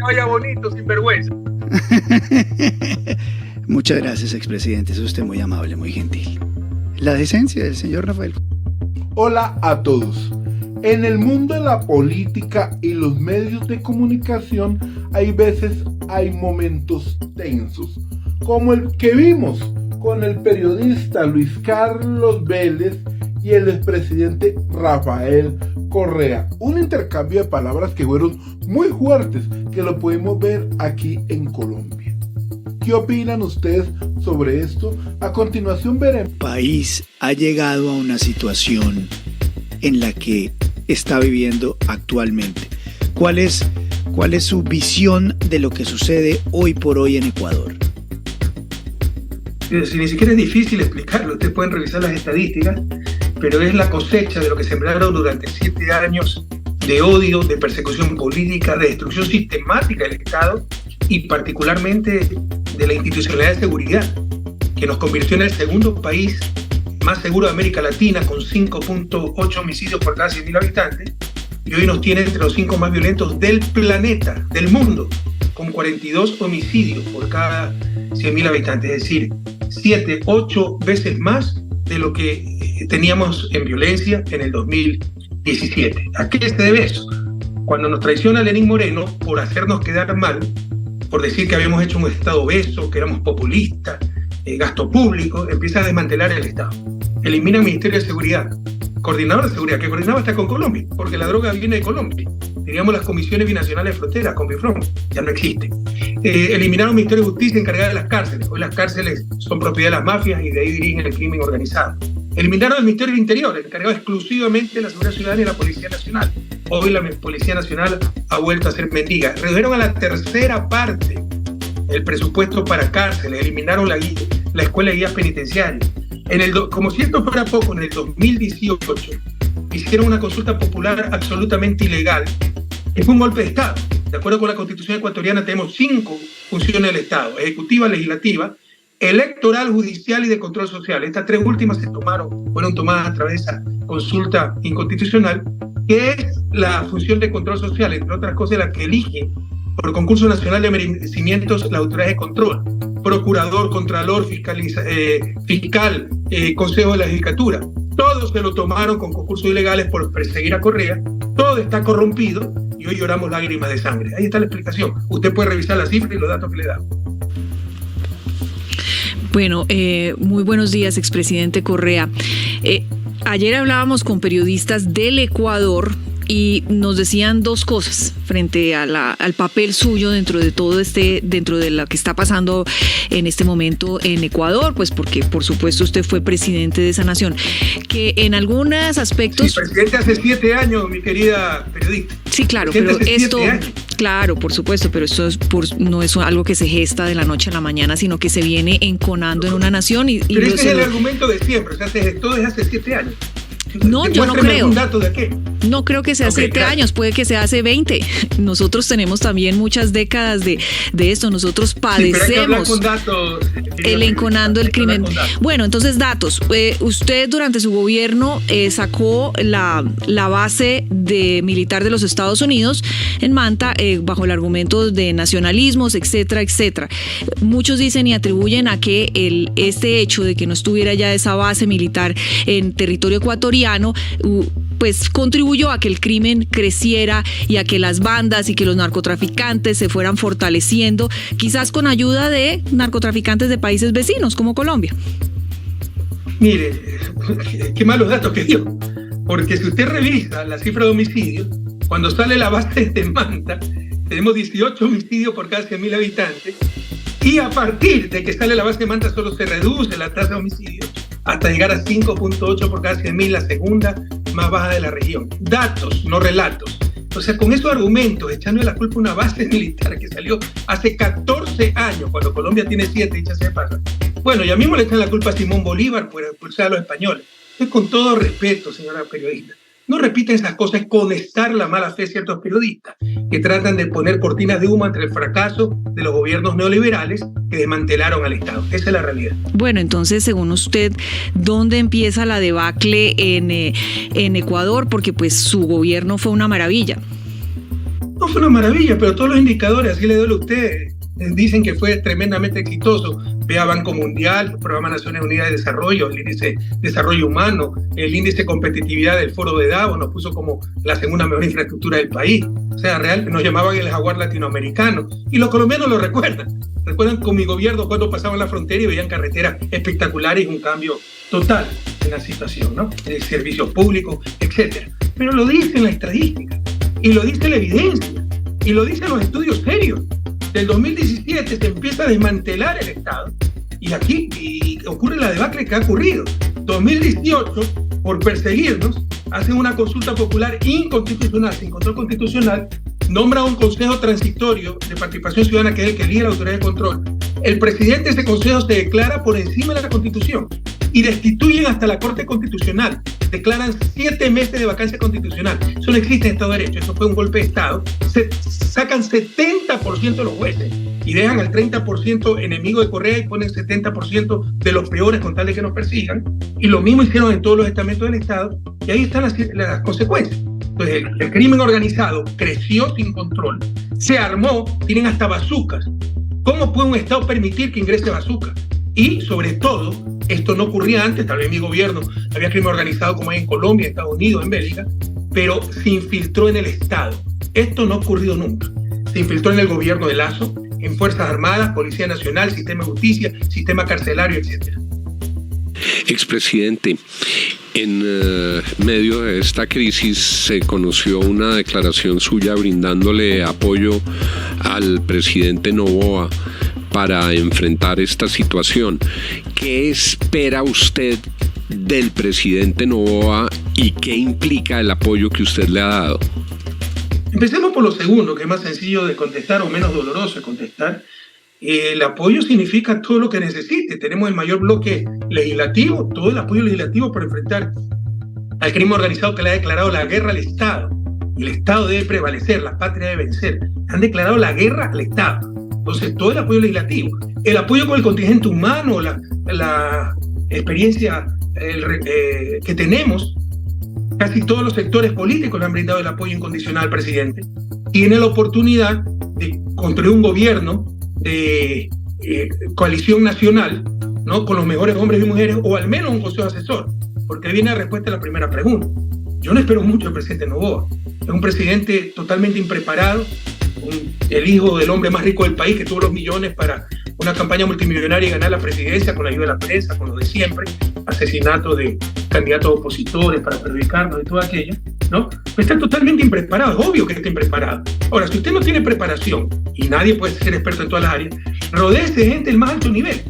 vaya bonito, sinvergüenza. Muchas gracias, expresidente. Es usted muy amable, muy gentil. La decencia del señor Rafael. Hola a todos. En el mundo de la política y los medios de comunicación hay momentos tensos, como el que vimos con el periodista Luis Carlos Vélez y el expresidente Rafael Correa. Un intercambio de palabras que fueron muy fuertes, que lo podemos ver aquí en Colombia. ¿Qué opinan ustedes sobre esto? A continuación veremos. El país ha llegado a una situación en la que está viviendo actualmente. ¿Cuál es su visión de lo que sucede hoy por hoy en Ecuador? Si ni siquiera es difícil explicarlo, ustedes pueden revisar las estadísticas, pero es la cosecha de lo que sembraron durante 7 años de odio, de persecución política, de destrucción sistemática del Estado y particularmente de la institucionalidad de seguridad, que nos convirtió en el segundo país más seguro de América Latina, con 5.8 homicidios por cada 100.000 habitantes, y hoy nos tiene entre los 5 más violentos del planeta, del mundo, con 42 homicidios por cada 100.000 habitantes, es decir, 7-8 veces más de lo que teníamos en violencia en el 2017. ¿A qué se debe eso? Cuando nos traiciona Lenín Moreno por hacernos quedar mal, por decir que habíamos hecho un Estado obeso, que éramos populistas, gasto público, empieza a desmantelar el Estado. Elimina el Ministerio de Seguridad, coordinador de seguridad, que coordinaba hasta con Colombia, porque la droga viene de Colombia. Teníamos las comisiones binacionales de frontera, COMBIFRON, ya no existe. Eliminaron el Ministerio de Justicia encargado de las cárceles. Hoy las cárceles son propiedad de las mafias y de ahí dirigen el crimen organizado. Eliminaron el Ministerio del Interior, encargado exclusivamente de la seguridad ciudadana y la Policía Nacional. Hoy la Policía Nacional ha vuelto a ser mendiga. Redujeron a la tercera parte el presupuesto para cárceles, eliminaron la escuela de guías penitenciarios. Como si esto fuera poco, en el 2018 hicieron una consulta popular absolutamente ilegal, que fue un golpe de Estado. De acuerdo con la Constitución ecuatoriana, tenemos 5 funciones del Estado: ejecutiva, legislativa, electoral, judicial y de control social. Estas 3 últimas fueron tomadas a través de esa consulta inconstitucional, que es la función de control social, entre otras cosas, la que elige por concurso nacional de merecimientos la autoridad de control: procurador, contralor, fiscal, consejo de la judicatura. Todos se lo tomaron con concursos ilegales por perseguir a Correa. Todo está corrompido y hoy lloramos lágrimas de sangre. Ahí está la explicación. Usted puede revisar las cifras y los datos que le damos. Bueno, muy buenos días, expresidente Correa. Ayer hablábamos con periodistas del Ecuador y nos decían 2 cosas frente al papel suyo dentro de todo dentro de lo que está pasando en este momento en Ecuador, pues porque por supuesto usted fue presidente de esa nación, que en algunos aspectos... Sí, presidente hace 7 años, mi querida periodista. Sí, claro, pero esto... Claro, por supuesto, pero esto no es algo que se gesta de la noche a la mañana, sino que se viene enconando en una nación pero ese es el argumento de siempre, o sea, se gestó desde hace 7 años. No, yo no creo. ¿Un dato de qué? No creo que sea 7 años, puede que sea hace 20. Nosotros tenemos también muchas décadas de esto. Nosotros padecemos el enconando el crimen. Bueno, entonces datos. Usted durante su gobierno sacó la base militar de los Estados Unidos en Manta bajo el argumento de nacionalismos, etcétera, etcétera. Muchos dicen y atribuyen a que este hecho de que no estuviera ya esa base militar en territorio ecuatoriano pues contribuyó a que el crimen creciera y a que las bandas y que los narcotraficantes se fueran fortaleciendo, quizás con ayuda de narcotraficantes de países vecinos como Colombia. Mire, qué malos datos que dio, porque si usted revisa la cifra de homicidios, cuando sale la base de Manta, tenemos 18 homicidios por cada 100.000 habitantes, y a partir de que sale la base de Manta solo se reduce la tasa de homicidios hasta llegar a 5.8 por cada 100.000, la segunda más baja de la región. Datos, no relatos. O sea, con esos argumentos, echando la culpa a una base militar que salió hace 14 años, cuando Colombia tiene 7, dicha sea de paso. Bueno, ya mismo le echan la culpa a Simón Bolívar por expulsar a los españoles. Entonces, con todo respeto, señora periodista, no repiten esas cosas, es conectar la mala fe de ciertos periodistas que tratan de poner cortinas de humo entre el fracaso de los gobiernos neoliberales que desmantelaron al Estado. Esa es la realidad. Bueno, entonces, según usted, ¿dónde empieza la debacle en Ecuador? Porque pues su gobierno fue una maravilla. No fue una maravilla, pero todos los indicadores, así le duele a usted, dicen que fue tremendamente exitoso. Vea Banco Mundial, Programa de Naciones Unidas de Desarrollo, el Índice de Desarrollo Humano, el Índice de Competitividad del Foro de Davos, nos puso como la segunda mejor infraestructura del país. O sea, real, nos llamaban el jaguar latinoamericano. Y los colombianos lo recuerdan. Recuerdan con mi gobierno cuando pasaban la frontera y veían carreteras espectaculares y un cambio total en la situación, ¿no? Servicios públicos, etc. Pero lo dice la estadística, y lo dice la evidencia, y lo dicen los estudios serios. Del 2017 se empieza a desmantelar el Estado, y aquí ocurre la debacle que ha ocurrido. 2018, por perseguirnos, hacen una consulta popular inconstitucional, sin control constitucional, nombra un consejo transitorio de participación ciudadana, que es el que elige la autoridad de control. El presidente de ese consejo se declara por encima de la Constitución y destituyen hasta la Corte Constitucional. Declaran 7 meses de vacancia constitucional. Eso no existe en Estado de Derecho, eso fue un golpe de Estado. Sacan 70% de los jueces y dejan al 30% enemigo de Correa y ponen 70% de los peores con tal de que nos persigan. Y lo mismo hicieron en todos los estamentos del Estado, y ahí están las consecuencias. Entonces, el crimen organizado creció sin control, se armó, tienen hasta bazucas. ¿Cómo puede un Estado permitir que ingrese bazooka? Y, sobre todo, esto no ocurría antes, tal vez en mi gobierno había crimen organizado como hay en Colombia, en Estados Unidos, en Bélgica, pero se infiltró en el Estado. Esto no ha ocurrido nunca. Se infiltró en el gobierno de Lazo, en Fuerzas Armadas, Policía Nacional, Sistema de Justicia, Sistema Carcelario, etc. Expresidente, en medio de esta crisis se conoció una declaración suya brindándole apoyo al presidente Noboa para enfrentar esta situación. ¿Qué espera usted del presidente Noboa y qué implica el apoyo que usted le ha dado? Empecemos por lo segundo, que es más sencillo de contestar o menos doloroso de contestar. El apoyo significa todo lo que necesite. Tenemos el mayor bloque legislativo, todo el apoyo legislativo para enfrentar al crimen organizado, que le ha declarado la guerra al Estado. Y el Estado debe prevalecer, la patria debe vencer. Han declarado la guerra al Estado. Entonces, todo el apoyo legislativo. El apoyo con el contingente humano, la experiencia que tenemos, casi todos los sectores políticos le han brindado el apoyo incondicional al presidente. Tiene la oportunidad de construir un gobierno de coalición nacional, ¿no? Con los mejores hombres y mujeres, o al menos un consejo asesor, porque ahí viene la respuesta a la primera pregunta. Yo no espero mucho del presidente Noboa. Es un presidente totalmente impreparado, el hijo del hombre más rico del país, que tuvo los millones para una campaña multimillonaria y ganar la presidencia con la ayuda de la prensa, con lo de siempre, asesinato de candidatos opositores para perjudicarnos y todo aquello, ¿no? Está totalmente impreparado, es obvio que está impreparado. Ahora, si usted no tiene preparación, y nadie puede ser experto en todas las áreas, rodéese de gente del más alto nivel.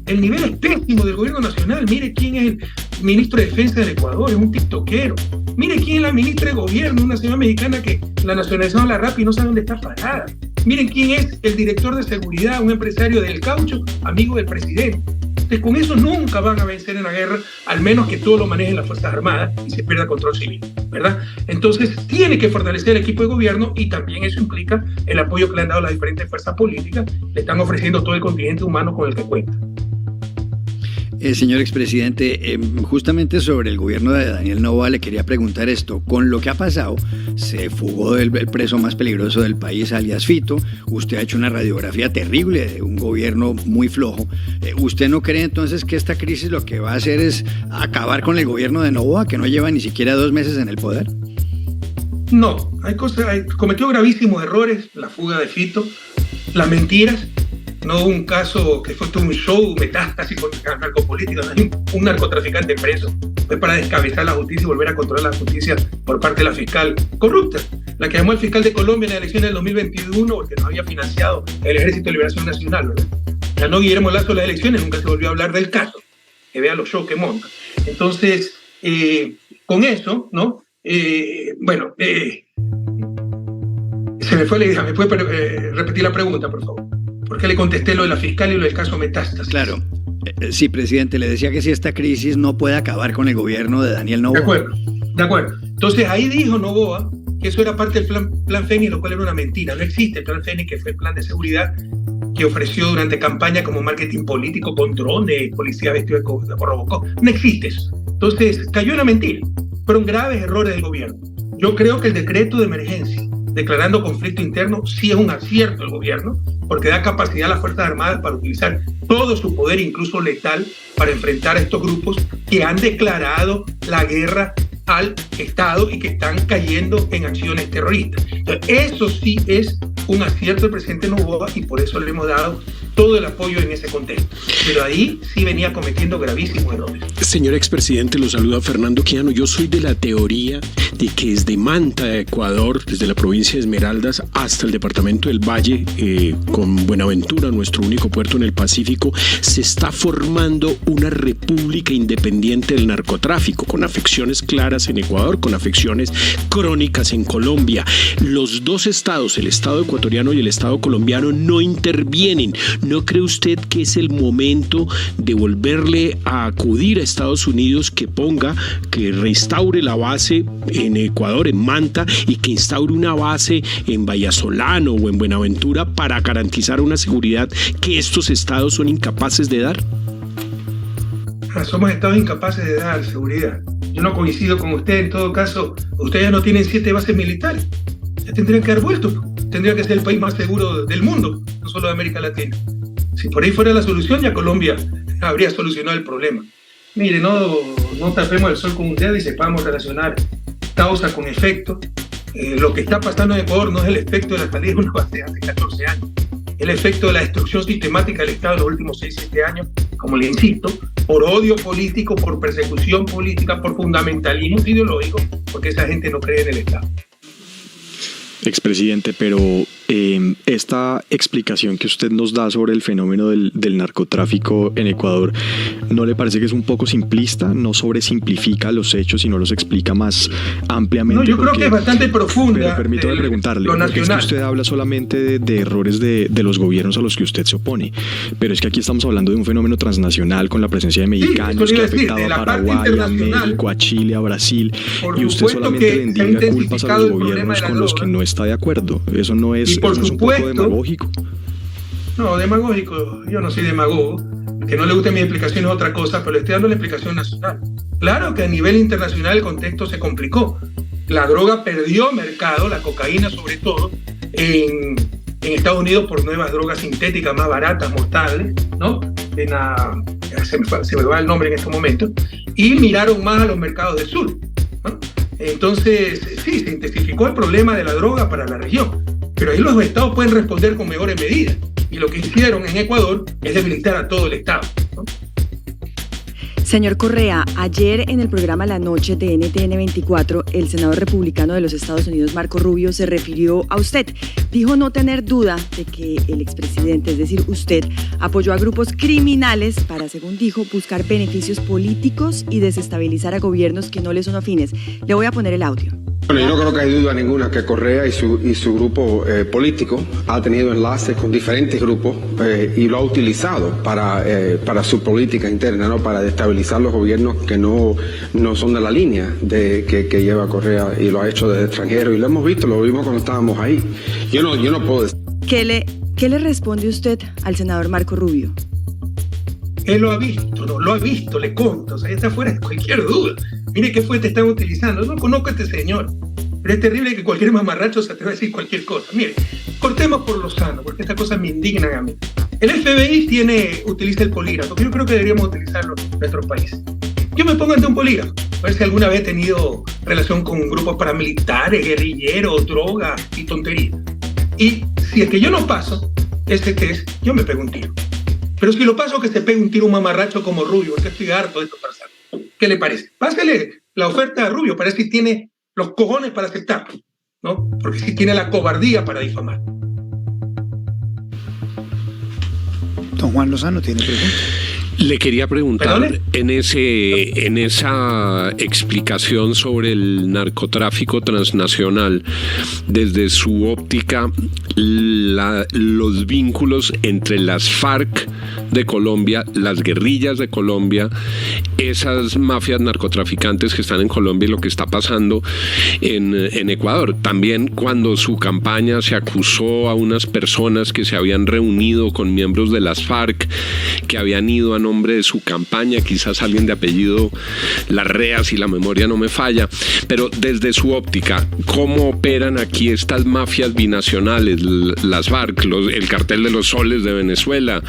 El nivel es pésimo del gobierno nacional. Mire quién es el ministro de Defensa del Ecuador, es un tiktokero. Mire quién es la ministra de Gobierno, una señora mexicana que la nacionalizaron a la RAP y no sabe dónde está parada. Miren quién es el director de seguridad, un empresario del caucho, amigo del presidente. Entonces, con eso nunca van a vencer en la guerra, al menos que todo lo manejen las Fuerzas Armadas y se pierda control civil, ¿verdad? Entonces, tiene que fortalecer el equipo de gobierno, y también eso implica el apoyo que le han dado las diferentes fuerzas políticas. Le están ofreciendo todo el contingente humano con el que cuenta. Señor expresidente, justamente sobre el gobierno de Daniel Noboa le quería preguntar esto. Con lo que ha pasado, se fugó el preso más peligroso del país, alias Fito. Usted ha hecho una radiografía terrible de un gobierno muy flojo. ¿Usted no cree entonces que esta crisis lo que va a hacer es acabar con el gobierno de Noboa, que no lleva ni siquiera 2 meses en el poder? No, cometió gravísimos errores, la fuga de Fito, las mentiras. No un caso que fue todo un show, metástasis contra narcopolítica, un narcotraficante preso. Fue para descabezar la justicia y volver a controlar la justicia por parte de la fiscal corrupta, la que llamó al fiscal de Colombia en las elecciones del 2021 porque no había financiado el Ejército de Liberación Nacional, ¿verdad? Ganó Guillermo Lazo las elecciones, nunca se volvió a hablar del caso. Que vea los shows que monta. Entonces, con eso, ¿no? Se me fue la idea. ¿Me puede repetir la pregunta, por favor? ¿Por qué le contesté lo de la fiscal y lo del caso Metástasis? Claro. Sí, presidente, le decía que si esta crisis no puede acabar con el gobierno de Daniel Noboa. De acuerdo. Entonces ahí dijo Noboa que eso era parte del plan Fénix, lo cual era una mentira. No existe el plan Fénix, que fue el plan de seguridad que ofreció durante campaña como marketing político con drones, policía vestido de Robocop. No existe eso. Entonces cayó en la mentira. Fueron graves errores del gobierno. Yo creo que el decreto de emergencia declarando conflicto interno, sí es un acierto el gobierno, porque da capacidad a las Fuerzas Armadas para utilizar todo su poder, incluso letal, para enfrentar a estos grupos que han declarado la guerra al Estado y que están cayendo en acciones terroristas. Entonces, eso sí es un acierto del presidente Noboa y por eso le hemos dado todo el apoyo en ese contexto. Pero ahí sí venía cometiendo gravísimos errores. Señor expresidente, lo saluda Fernando Quijano. Yo soy de la teoría de que desde Manta, Ecuador, desde la provincia de Esmeraldas hasta el departamento del Valle, con Buenaventura, nuestro único puerto en el Pacífico, se está formando una república independiente del narcotráfico, con afecciones claras en Ecuador, con afecciones crónicas en Colombia. Los dos estados, el estado ecuatoriano y el estado colombiano, no intervienen. ¿No cree usted que es el momento de volverle a acudir a Estados Unidos que reinstaure la base en Ecuador, en Manta, y que instaure una base en Vallasolano o en Buenaventura para garantizar una seguridad que estos estados son incapaces de dar? Somos estados incapaces de dar seguridad. Yo no coincido con usted. En todo caso, ustedes ya no tienen 7 bases militares. Ya tendrían que haber vuelto. Tendría que ser el país más seguro del mundo, no solo de América Latina. Si por ahí fuera la solución, ya Colombia habría solucionado el problema. Mire, no tapemos el sol con un dedo y sepamos relacionar causa con efecto. Lo que está pasando en Ecuador no es el efecto de la salida de una base hace 14 años. El efecto de la destrucción sistemática del Estado en los últimos 6-7 años, como le insisto, por odio político, por persecución política, por fundamentalismo ideológico, porque esa gente no cree en el Estado. Expresidente, pero esta explicación que usted nos da sobre el fenómeno del narcotráfico en Ecuador, ¿no le parece que es un poco simplista? ¿No sobresimplifica los hechos y no los explica más ampliamente? No, yo creo que es bastante profunda. Pero permítame preguntarle, porque es que usted habla solamente de errores de los gobiernos a los que usted se opone, pero es que aquí estamos hablando de un fenómeno transnacional con la presencia de mexicanos que ha afectado a Paraguay, a México, a Chile, a Brasil, y usted solamente le endilga culpas a los gobiernos con los que no está de acuerdo. Eso no es, por eso supuesto, es un poco demagógico. No, demagógico, yo no soy demagogo. Que no le guste mi explicación es otra cosa, pero le estoy dando la explicación nacional. Claro que a nivel internacional el contexto se complicó. La droga perdió mercado, la cocaína sobre todo, en Estados Unidos por nuevas drogas sintéticas más baratas, mortales, ¿no? Se me va el nombre en este momento. Y miraron más a los mercados del sur, ¿no? Entonces, sí, se intensificó el problema de la droga para la región, pero ahí los estados pueden responder con mejores medidas. Y lo que hicieron en Ecuador es debilitar a todo el estado, ¿no? Señor Correa, ayer en el programa La Noche de NTN 24, el senador republicano de los Estados Unidos, Marco Rubio, se refirió a usted. Dijo no tener duda de que el expresidente, es decir, usted, apoyó a grupos criminales para, según dijo, buscar beneficios políticos y desestabilizar a gobiernos que no le son afines. Le voy a poner el audio. Bueno, yo no creo que hay duda ninguna que Correa y su grupo político ha tenido enlaces con diferentes grupos y lo ha utilizado para su política interna, ¿no? Para destabilizar los gobiernos que no son de la línea que lleva Correa, y lo ha hecho desde extranjero, y lo hemos visto, lo vimos cuando estábamos ahí. Yo no puedo decir. ¿Qué le responde usted al senador Marco Rubio? Él lo ha visto, no lo ha visto, le conto, o sea, está fuera de cualquier duda. Mire qué fuente están utilizando. No conozco a este señor, pero es terrible que cualquier mamarracho se atreva a decir cualquier cosa. Mire, cortemos por lo sano, porque estas cosas me indignan a mí. El FBI utiliza el polígrafo, que yo creo que deberíamos utilizarlo en nuestro país. Yo me pongo ante un polígrafo, a ver si alguna vez he tenido relación con grupos paramilitares, guerrilleros, droga y tonterías. Y si es que yo no paso ese test, yo me pego un tiro. Pero si lo paso, que se pegue un tiro un mamarracho como Rubio, porque estoy harto de esto pasar. ¿Qué le parece? Pásale la oferta a Rubio para ver si tiene los cojones para aceptarlo, ¿no? Porque si tiene la cobardía para difamar. Don Juan Lozano tiene pregunta. Le quería preguntar en esa explicación sobre el narcotráfico transnacional, desde su óptica, los vínculos entre las FARC de Colombia, las guerrillas de Colombia, esas mafias narcotraficantes que están en Colombia y lo que está pasando en Ecuador. También cuando su campaña se acusó a unas personas que se habían reunido con miembros de las FARC, que habían ido a nombre de su campaña, quizás alguien de apellido Larrea, si la memoria no me falla, pero desde su óptica, ¿cómo operan aquí estas mafias binacionales, las FARC, el cartel de los soles de Venezuela,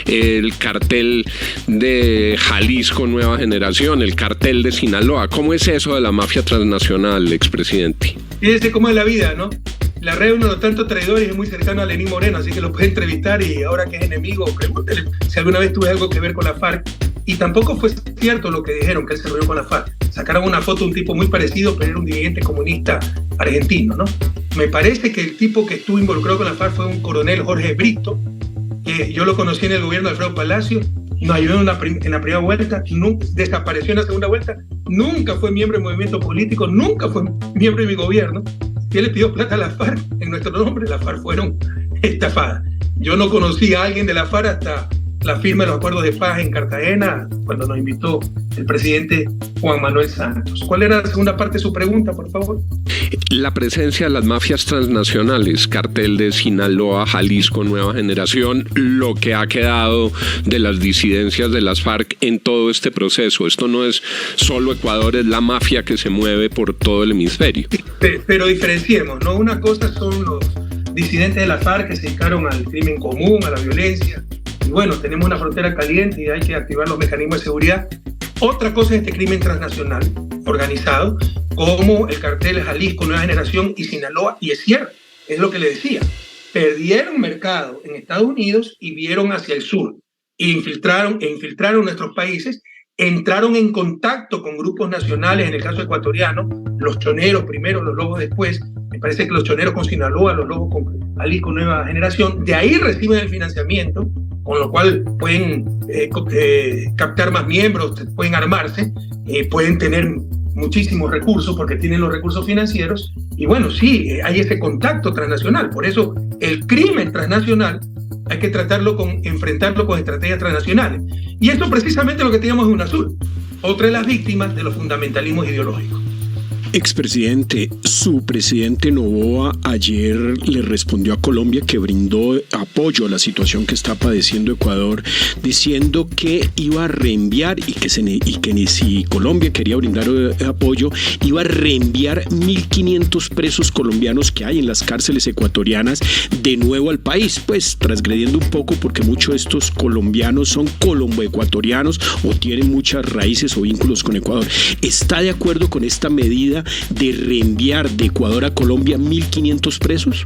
el cartel de Jalisco Nueva Generación, el cartel de Sinaloa? ¿Cómo es eso de la mafia transnacional, expresidente? Fíjese cómo es la vida, ¿no? Larrea es uno de los tantos traidores y es muy cercano a Lenín Moreno, así que lo puede entrevistar y ahora que es enemigo, pregúntele si alguna vez tuve algo que ver con la FARC. Y tampoco fue cierto lo que dijeron, que él se reunió con la FARC. Sacaron una foto de un tipo muy parecido, pero era un dirigente comunista argentino, ¿no? Me parece que el tipo que estuvo involucrado con la FARC fue un coronel Jorge Brito, que yo lo conocí en el gobierno de Alfredo Palacio, nos ayudó en la primera vuelta, desapareció en la segunda vuelta, nunca fue miembro del movimiento político, nunca fue miembro de mi gobierno. Si él le pidió plata a la FARC en nuestro nombre, las FARC fueron estafadas. Yo no conocí a alguien de la FARC hasta la firma de los acuerdos de paz en Cartagena, cuando nos invitó el presidente Juan Manuel Santos. ¿Cuál era la segunda parte de su pregunta, por favor? La presencia de las mafias transnacionales, cartel de Sinaloa, Jalisco Nueva Generación, lo que ha quedado de las disidencias de las FARC en todo este proceso. Esto no es solo Ecuador, es la mafia que se mueve por todo el hemisferio. Pero diferenciemos, ¿no? Una cosa son los disidentes de las FARC que se dedicaron al crimen común, a la violencia. Y bueno, tenemos una frontera caliente y hay que activar los mecanismos de seguridad. Otra cosa es este crimen transnacional organizado, como el cartel de Jalisco Nueva Generación y Sinaloa, y es cierto, es lo que le decía. Perdieron mercado en Estados Unidos y vieron hacia el sur, e infiltraron nuestros países, entraron en contacto con grupos nacionales, en el caso ecuatoriano, los choneros primero, los lobos después, me parece que los choneros con Sinaloa, los lobos con Jalisco Nueva Generación, de ahí reciben el financiamiento, con lo cual pueden captar más miembros, pueden armarse, pueden tener muchísimos recursos porque tienen los recursos financieros, y bueno, sí, hay ese contacto transnacional. Por eso el crimen transnacional hay que enfrentarlo con estrategias transnacionales. Y esto precisamente es lo que teníamos en UNASUR, otra de las víctimas de los fundamentalismos ideológicos. Expresidente, su presidente Noboa ayer le respondió a Colombia que brindó apoyo a la situación que está padeciendo Ecuador, diciendo que iba a reenviar y que si Colombia quería brindar apoyo, iba a reenviar 1.500 presos colombianos que hay en las cárceles ecuatorianas de nuevo al país, pues transgrediendo un poco porque muchos de estos colombianos son colombo-ecuatorianos o tienen muchas raíces o vínculos con Ecuador. ¿Está de acuerdo con esta medida de reenviar de Ecuador a Colombia 1.500 presos?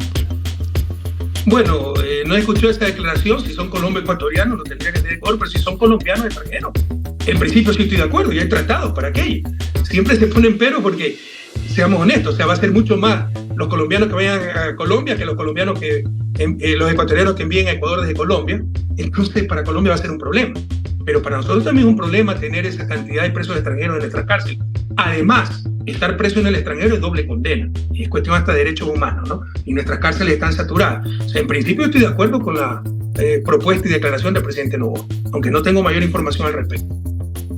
Bueno, no escuchó esta declaración. Si son colombo-ecuatorianos, lo tendría que tener Ecuador, pero si son colombianos extranjeros, en principio sí estoy de acuerdo, y hay tratados para aquello. Siempre se ponen pero porque, seamos honestos, o sea, va a ser mucho más los colombianos que vayan a Colombia que los colombianos los ecuatorianos que envíen a Ecuador desde Colombia. Entonces, para Colombia va a ser un problema. Pero para nosotros también es un problema tener esa cantidad de presos extranjeros en nuestra cárcel. Además, estar preso en el extranjero es doble condena. Y es cuestión hasta de derechos humanos, ¿no? Y nuestras cárceles están saturadas. O sea, en principio estoy de acuerdo con la propuesta y declaración del presidente Noboa, aunque no tengo mayor información al respecto.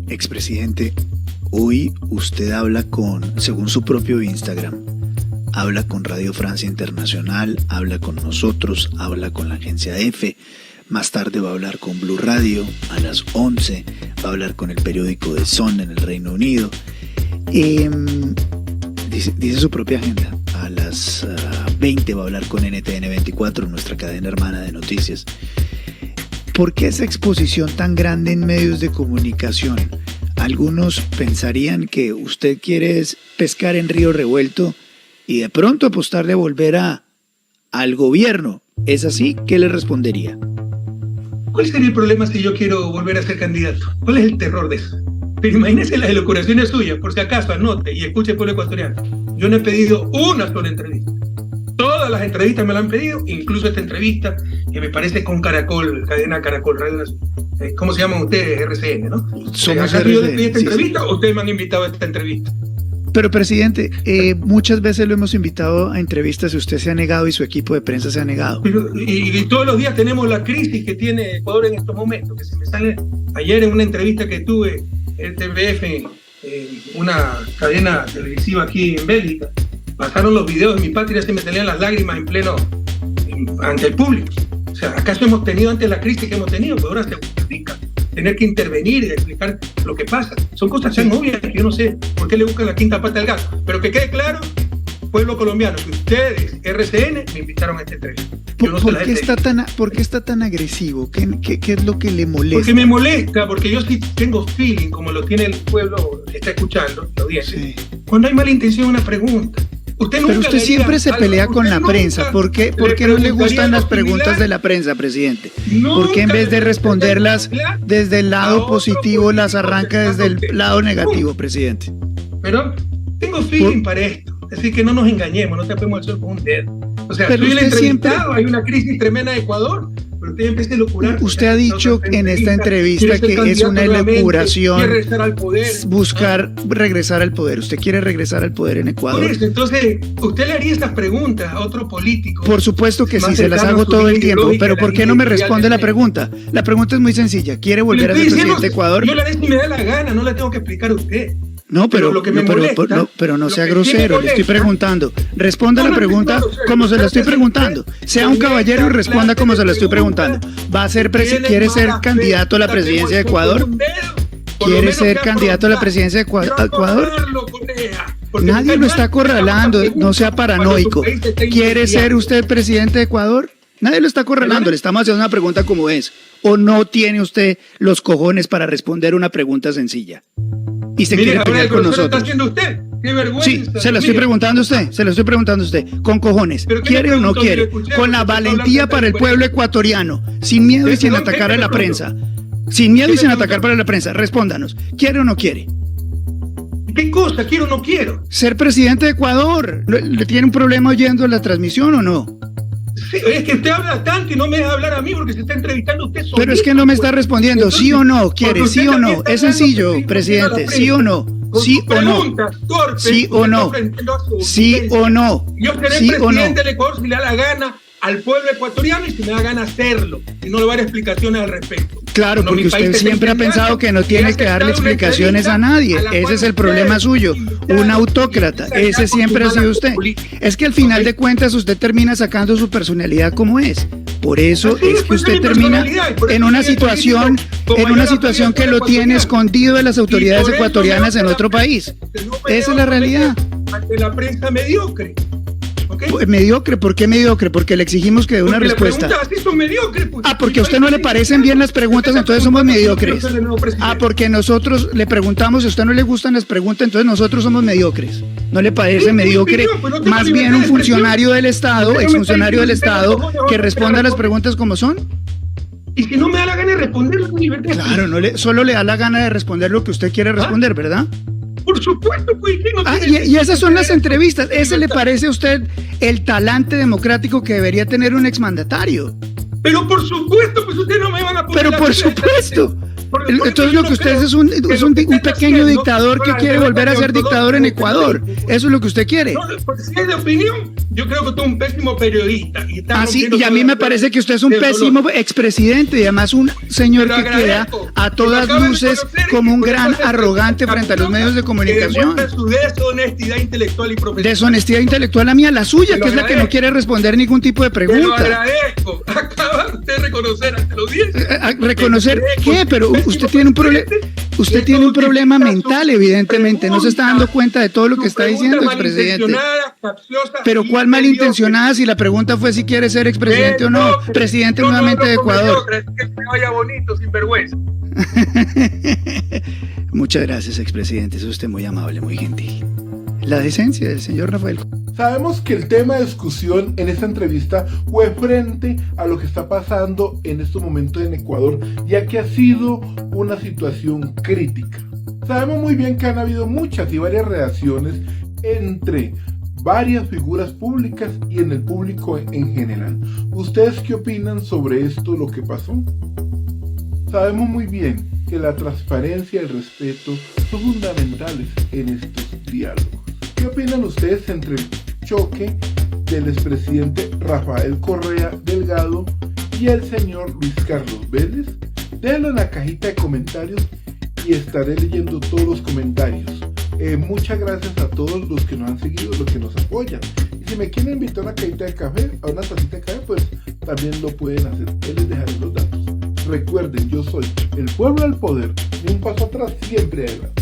Expresidente, hoy usted habla según su propio Instagram, habla con Radio Francia Internacional, habla con nosotros, habla con la agencia EFE. Más tarde va a hablar con Blue Radio a las 11, va a hablar con el periódico The Sun en el Reino Unido. Dice su propia agenda, a las 20 va a hablar con NTN 24, nuestra cadena hermana de noticias. ¿Por qué esa exposición tan grande en medios de comunicación? Algunos pensarían que usted quiere pescar en río revuelto y de pronto apostarle a volver al gobierno. ¿Es así? ¿Qué le respondería? ¿Cuál sería el problema si yo quiero volver a ser candidato? ¿Cuál es el terror de eso? Pero imagínese las elucubraciones suyas, por si acaso anote y escuche el pueblo ecuatoriano. Yo no he pedido una sola entrevista. Todas las entrevistas me la han pedido, incluso esta entrevista que me parece con Caracol, cadena Caracol, Radio Nacional. ¿Cómo se llaman ustedes? RCN, ¿no? Somos ¿Acaso yo les pedí esta sí, entrevista o ustedes me han invitado a esta entrevista? Pero, presidente, muchas veces lo hemos invitado a entrevistas y usted se ha negado y su equipo de prensa se ha negado. Y todos los días tenemos la crisis que tiene Ecuador en estos momentos, que se me sale ayer en una entrevista que tuve en TVF, una cadena televisiva aquí en Bélgica. Pasaron los videos de Mi Patria, se me salían las lágrimas ante el público. O sea, ¿acaso hemos tenido antes la crisis que hemos tenido? Pues ahora se tener que intervenir y explicar lo que pasa. Son cosas tan obvias que yo no sé por qué le buscan la quinta pata al gato. Pero que quede claro, pueblo colombiano, que ustedes, RCN, me invitaron a esta entrevista. ¿Por qué está tan agresivo? ¿Qué es lo que le molesta? Porque me molesta, porque yo sí tengo feeling, como lo tiene el pueblo que está escuchando, la audiencia. Sí. Cuando hay mala intención en una pregunta. Pero usted siempre se pelea con la prensa. ¿Por qué no le gustan las preguntas de la prensa, presidente? ¿Por qué en vez de responderlas desde el lado positivo, las arranca desde el lado negativo, presidente? Pero tengo feeling para esto. Así que no nos engañemos, no tapemos el sol con un dedo. O sea, pero soy el entrevistado, hay una crisis tremenda en Ecuador, pero usted empieza a elucurar. Usted ha dicho en esta entrevista que es una elucuración regresar al poder. ¿Usted quiere regresar al poder en Ecuador? Por eso, entonces, ¿usted le haría estas preguntas a otro político? Por supuesto que sí, se las hago todo el tiempo, pero ¿por qué no me responde la pregunta? La pregunta es muy sencilla. ¿Quiere volver a ser presidente de Ecuador? Yo la haré si me da la gana, no la tengo que explicar a usted. No, pero no sea grosero, le estoy preguntando. Responda la pregunta como se la estoy preguntando. Sea un caballero y responda como se la estoy preguntando. ¿Quiere ser candidato a la presidencia de Ecuador? ¿Quiere ser candidato a la presidencia de Ecuador? Nadie lo está acorralando, no sea paranoico. ¿Quiere ser usted presidente de Ecuador? Nadie lo está acorralando, le estamos haciendo una pregunta como es. ¿O no tiene usted los cojones para responder una pregunta sencilla? Y se quiere pelear con nosotros. ¿Qué está haciendo usted? ¡Qué vergüenza! Sí, se lo estoy preguntando a usted, con cojones. ¿Quiere o no quiere? Con la valentía para el pueblo ecuatoriano, sin miedo y sin atacar a la prensa. Sin miedo y sin atacar para la prensa. Respóndanos, ¿quiere o no quiere? ¿Qué cosa? ¿Quiero o no quiero? Ser presidente de Ecuador. ¿Le tiene un problema oyendo la transmisión o no? Sí, es que usted habla tanto y no me deja hablar a mí porque se está entrevistando usted solito. Pero es que no me está respondiendo. Entonces, ¿sí o no quiere? ¿Sí o no? Es sencillo, presidente. ¿Sí o no? ¿Sí o no? ¿Sí o no? ¿Sí o no? Yo seré presidente del Ecuador si le da la gana al pueblo ecuatoriano y si me da gana hacerlo. Y no le voy a dar explicaciones al respecto. Claro, porque usted siempre ha pensado que no tiene que darle explicaciones a nadie. Ese es el problema suyo. Un autócrata. Ese siempre ha sido usted. Es que al final de cuentas usted termina sacando su personalidad como es. Por eso es que usted termina en una situación que lo tiene escondido de las autoridades ecuatorianas en otro país. Esa es la realidad. Ante la prensa mediocre. ¿Okay? Mediocre, ¿por qué mediocre? Porque le exigimos que dé una respuesta. Las preguntas así son mediocres. Pues. Porque a usted no le parecen bien las preguntas, entonces somos mediocres. Porque nosotros le preguntamos, si a usted no le gustan las preguntas, entonces nosotros somos mediocres. ¿No le parece mediocre? Más bien un funcionario del Estado, exfuncionario del Estado, que responda a las preguntas como son. Y si no me da la gana de responder, la libertad. Claro, solo le da la gana de responder lo que usted quiere responder, ¿verdad? Por supuesto, pues. Y esas son las entrevistas. ¿Ese le parece a usted el talante democrático que debería tener un exmandatario? Pero por supuesto, pues ustedes no me van a poner. Pero por supuesto. Entonces lo que usted es un pequeño dictador que quiere volver a ser dictador en Ecuador. Eso es lo que usted quiere. No, porque si es de opinión, yo creo que usted es un pésimo periodista. Y a mí me parece que usted es un pésimo expresidente y además un señor que queda a todas luces como un gran arrogante frente a los medios de comunicación. Su deshonestidad intelectual y profesional. Deshonestidad intelectual la mía, la suya, que es la que no quiere responder ningún tipo de pregunta. Te lo agradezco. Acaba usted de reconocer ante la audiencia. ¿Reconocer qué? Pero usted tiene un problema. Usted tiene un problema mental, evidentemente. No se está dando cuenta de todo lo que está diciendo, expresidente. Pero ¿cuál malintencionada si la pregunta fue si quiere ser expresidente o no? Presidente nuevamente de Ecuador. Que se vaya bonito, sin vergüenza. Muchas gracias, expresidente. Es usted muy amable, muy gentil. La decencia del señor Rafael. Sabemos que el tema de discusión en esta entrevista fue frente a lo que está pasando en estos momentos en Ecuador, ya que ha sido una situación crítica. Sabemos muy bien que han habido muchas y varias reacciones entre varias figuras públicas y en el público en general. ¿Ustedes qué opinan sobre esto, lo que pasó? Sabemos muy bien que la transparencia y el respeto son fundamentales en estos diálogos. ¿Qué opinan ustedes entre el choque del expresidente Rafael Correa Delgado y el señor Luis Carlos Vélez? Déjenlo en la cajita de comentarios y estaré leyendo todos los comentarios. Muchas gracias a todos los que nos han seguido, los que nos apoyan. Y si me quieren invitar a una cajita de café, a una tacita de café, pues también lo pueden hacer. Yo les dejaré los datos. Recuerden, yo soy el pueblo del poder, ni un paso atrás, siempre adelante.